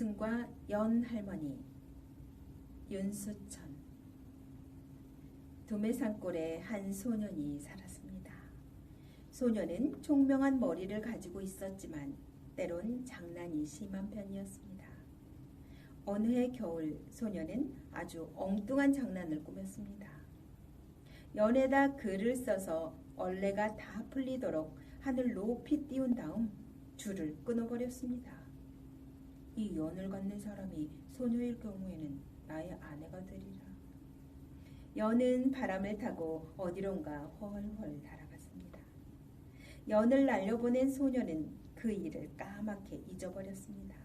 정승과 연할머니 윤수천. 두매산골에 한 소년이 살았습니다. 소년은 총명한 머리를 가지고 있었지만 때론 장난이 심한 편이었습니다. 어느 해 겨울 소년은 아주 엉뚱한 장난을 꾸몄습니다. 연에다 글을 써서 얼레가 다 풀리도록 하늘 높이 띄운 다음 줄을 끊어버렸습니다. 이 연을 갖는 사람이 소녀일 경우에는 나의 아내가 되리라. 연은 바람을 타고 어디론가 훨훨 날아갔습니다. 연을 날려보낸 소녀는 그 일을 까맣게 잊어버렸습니다.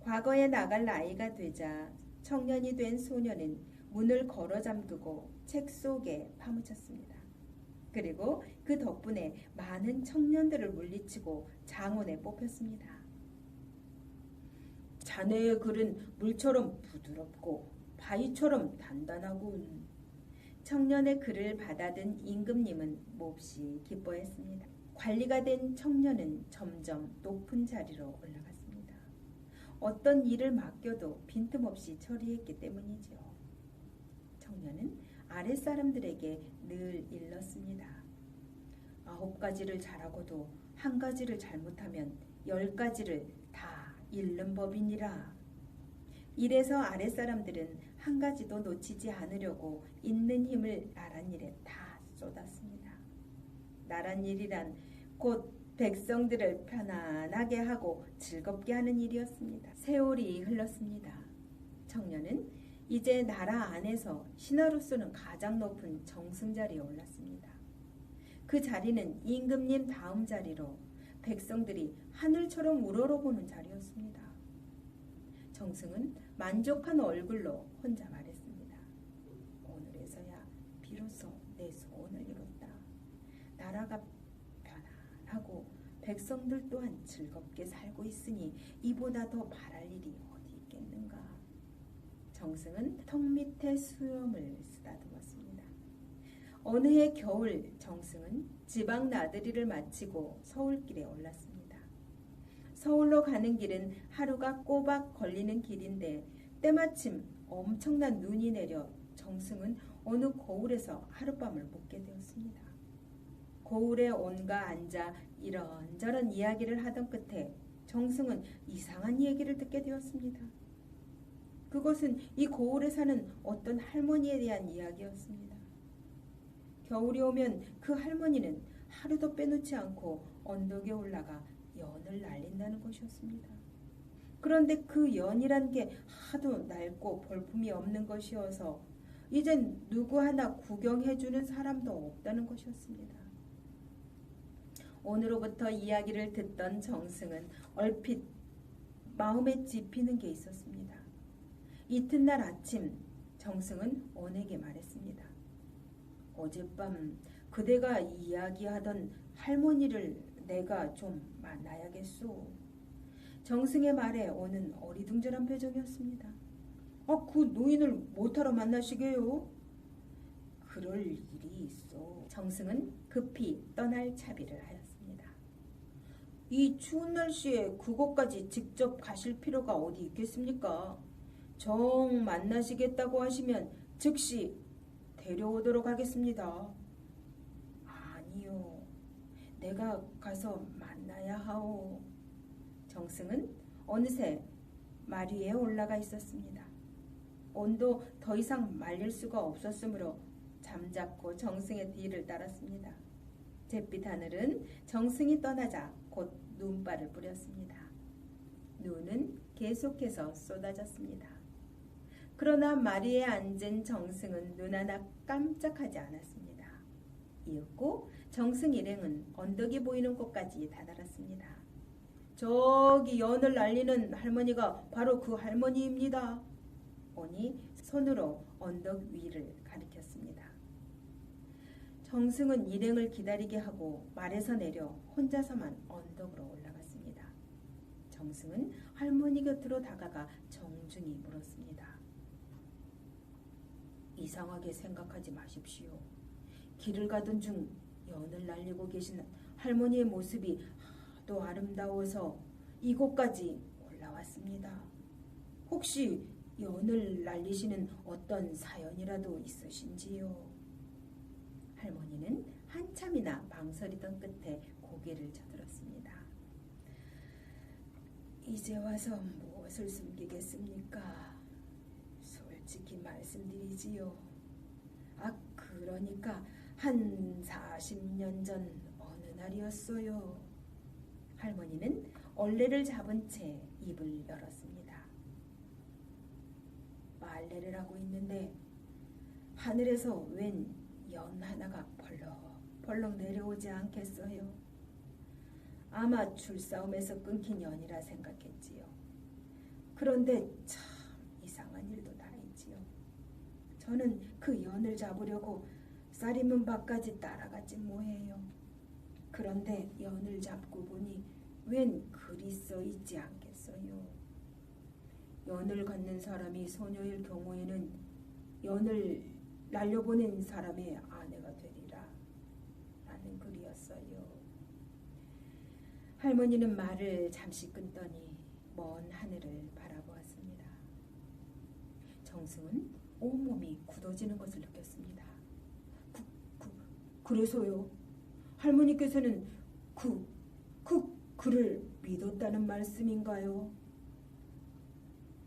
과거에 나갈 나이가 되자 청년이 된 소녀는 문을 걸어 잠그고 책 속에 파묻혔습니다. 그리고 그 덕분에 많은 청년들을 물리치고 장원에 뽑혔습니다. 자네의 글은 물처럼 부드럽고 바위처럼 단단하군. 청년의 글을 받아든 임금님은 몹시 기뻐했습니다. 관리가 된 청년은 점점 높은 자리로 올라갔습니다. 어떤 일을 맡겨도 빈틈없이 처리했기 때문이죠. 청년은 아랫사람들에게 늘 일렀습니다. 9가지를 잘하고도 1가지를 잘못하면 10가지를 다 잃는 법이니라. 이래서 아랫사람들은 1가지도 놓치지 않으려고 있는 힘을 나란 일에 다 쏟았습니다. 나란 일이란 곧 백성들을 편안하게 하고 즐겁게 하는 일이었습니다. 세월이 흘렀습니다. 청년은 이제 나라 안에서 신하로서는 가장 높은 정승 자리에 올랐습니다. 그 자리는 임금님 다음 자리로 백성들이 하늘처럼 우러러보는 자리였습니다. 정승은 만족한 얼굴로 혼자 말했습니다. 오늘에서야 비로소 내 소원을 이뤘다. 나라가 편안하고 백성들 또한 즐겁게 살고 있으니 이보다 더 바랄 일이 어디 있겠는가. 정승은 턱 밑에 수염을 쓰다듬었습니다. 어느 해 겨울 정승은 지방 나들이를 마치고 서울길에 올랐습니다. 서울로 가는 길은 하루가 꼬박 걸리는 길인데 때마침 엄청난 눈이 내려 정승은 어느 거울에서 하룻밤을 묵게 되었습니다. 거울에 온가 앉아 이런저런 이야기를 하던 끝에 정승은 이상한 얘기를 듣게 되었습니다. 그것은 이 거울에 사는 어떤 할머니에 대한 이야기였습니다. 겨울이 오면 그 할머니는 하루도 빼놓지 않고 언덕에 올라가 연을 날린다는 것이었습니다. 그런데 그 연이란 게 하도 낡고 볼품이 없는 것이어서 이젠 누구 하나 구경해주는 사람도 없다는 것이었습니다. 오늘로부터 이야기를 듣던 정승은 얼핏 마음에 짚이는 게 있었습니다. 이튿날 아침 정승은 온에게 말했습니다. 어젯밤 그대가 이야기하던 할머니를 내가 좀 만나야겠소. 정승의 말에 온은 어리둥절한 표정이었습니다. 그 노인을 못하러 만나시게요? 그럴 일이 있어. 정승은 급히 떠날 차비를 하였습니다. 이 추운 날씨에 그곳까지 직접 가실 필요가 어디 있겠습니까? 정 만나시겠다고 하시면 즉시 데려오도록 하겠습니다. 아니요. 내가 가서 만나야 하오. 정승은 어느새 말 위에 올라가 있었습니다. 온도 더 이상 말릴 수가 없었으므로 잠자코 정승의 뒤를 따랐습니다. 잿빛 하늘은 정승이 떠나자 곧 눈발을 뿌렸습니다. 눈은 계속해서 쏟아졌습니다. 그러나 마리에 앉은 정승은 눈 하나 깜짝하지 않았습니다. 이윽고 정승 일행은 언덕이 보이는 곳까지 다다랐습니다. 저기 연을 날리는 할머니가 바로 그 할머니입니다. 오니 손으로 언덕 위를 가리켰습니다. 정승은 일행을 기다리게 하고 말에서 내려 혼자서만 언덕으로 올라갔습니다. 정승은 할머니 곁으로 다가가 정중히 물었습니다. 이상하게 생각하지 마십시오. 길을 가던 중 연을 날리고 계신 할머니의 모습이 하도 아름다워서 이곳까지 올라왔습니다. 혹시 연을 날리시는 어떤 사연이라도 있으신지요? 할머니는 한참이나 망설이던 끝에 고개를 저들었습니다. 이제 와서 무엇을 숨기겠습니까? 솔직히 말씀드리지요. 그러니까 한 40년 전 어느 날이었어요. 할머니는 얼레를 잡은 채 입을 열었습니다. 빨래를 하고 있는데 하늘에서 웬 연 하나가 벌렁벌렁 내려오지 않겠어요? 아마 줄싸움에서 끊긴 연이라 생각했지요. 그런데 참 이상한 일도 다 있지요. 저는 그 연을 잡으려고 쌀이문 밖까지 따라갔지 뭐예요. 그런데 연을 잡고 보니 웬 글이 써 있지 않겠어요. 연을 갖는 사람이 소녀일 경우에는 연을 날려보낸 사람의 아내가 되리라 라는 글이었어요. 할머니는 말을 잠시 끊더니 먼 하늘을 바라보았습니다. 정승은 온몸이 굳어지는 것을 느꼈습니다. 그래서요? 할머니께서는 그 글을 믿었다는 말씀인가요?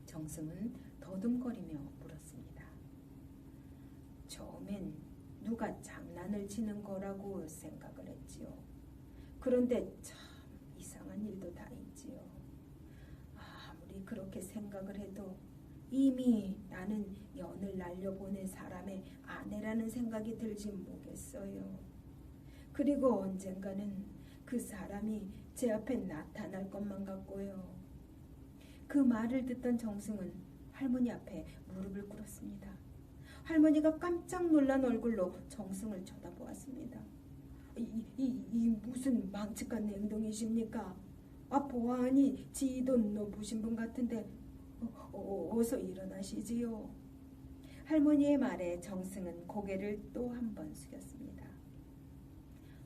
정승은 더듬거리며 물었습니다. 처음엔 누가 장난을 치는 거라고 생각을 했지요. 그런데 참 이상한 일도 다 있지요. 아무리 그렇게 생각을 해도 이미 나는 연을 날려보낸 사람의 아내라는 생각이 들지 뭐겠어요. 그리고 언젠가는 그 사람이 제 앞에 나타날 것만 같고요. 그 말을 듣던 정승은 할머니 앞에 무릎을 꿇었습니다. 할머니가 깜짝 놀란 얼굴로 정승을 쳐다보았습니다. 이 무슨 망측한 행동이십니까? 보아하니 지돈 높으신 분 같은데 어서 일어나시지요. 할머니의 말에 정승은 고개를 또 한 번 숙였습니다.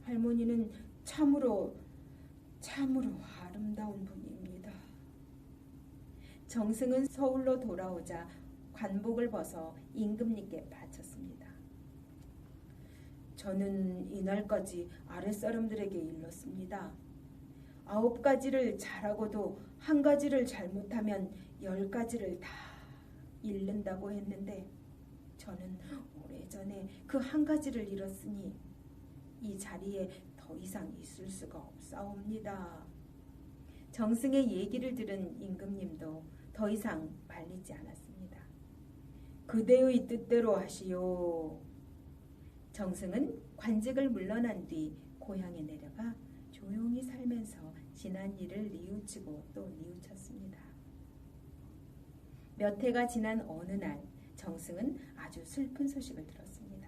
할머니는 참으로 아름다운 분입니다. 정승은 서울로 돌아오자 관복을 벗어 임금님께 바쳤습니다. 저는 이날까지 아랫사람들에게 일렀습니다. 9가지를 잘하고도 1가지를 잘못하면 10가지를 다 잃는다고 했는데 저는 오래전에 그 1가지를 잃었으니 이 자리에 더 이상 있을 수가 없사옵니다. 정승의 얘기를 들은 임금님도 더 이상 말리지 않았습니다. 그대의 뜻대로 하시오. 정승은 관직을 물러난 뒤 고향에 내려가 조용히 살면서 지난 일을 뉘우치고 또 뉘우쳤습니다. 몇 해가 지난 어느 날 정승은 아주 슬픈 소식을 들었습니다.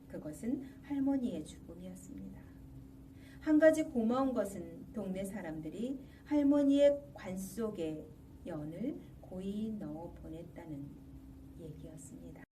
그것은 할머니의 죽음이었습니다. 한 가지 고마운 것은 동네 사람들이 할머니의 관 속에 연을 고이 넣어 보냈다는 얘기였습니다.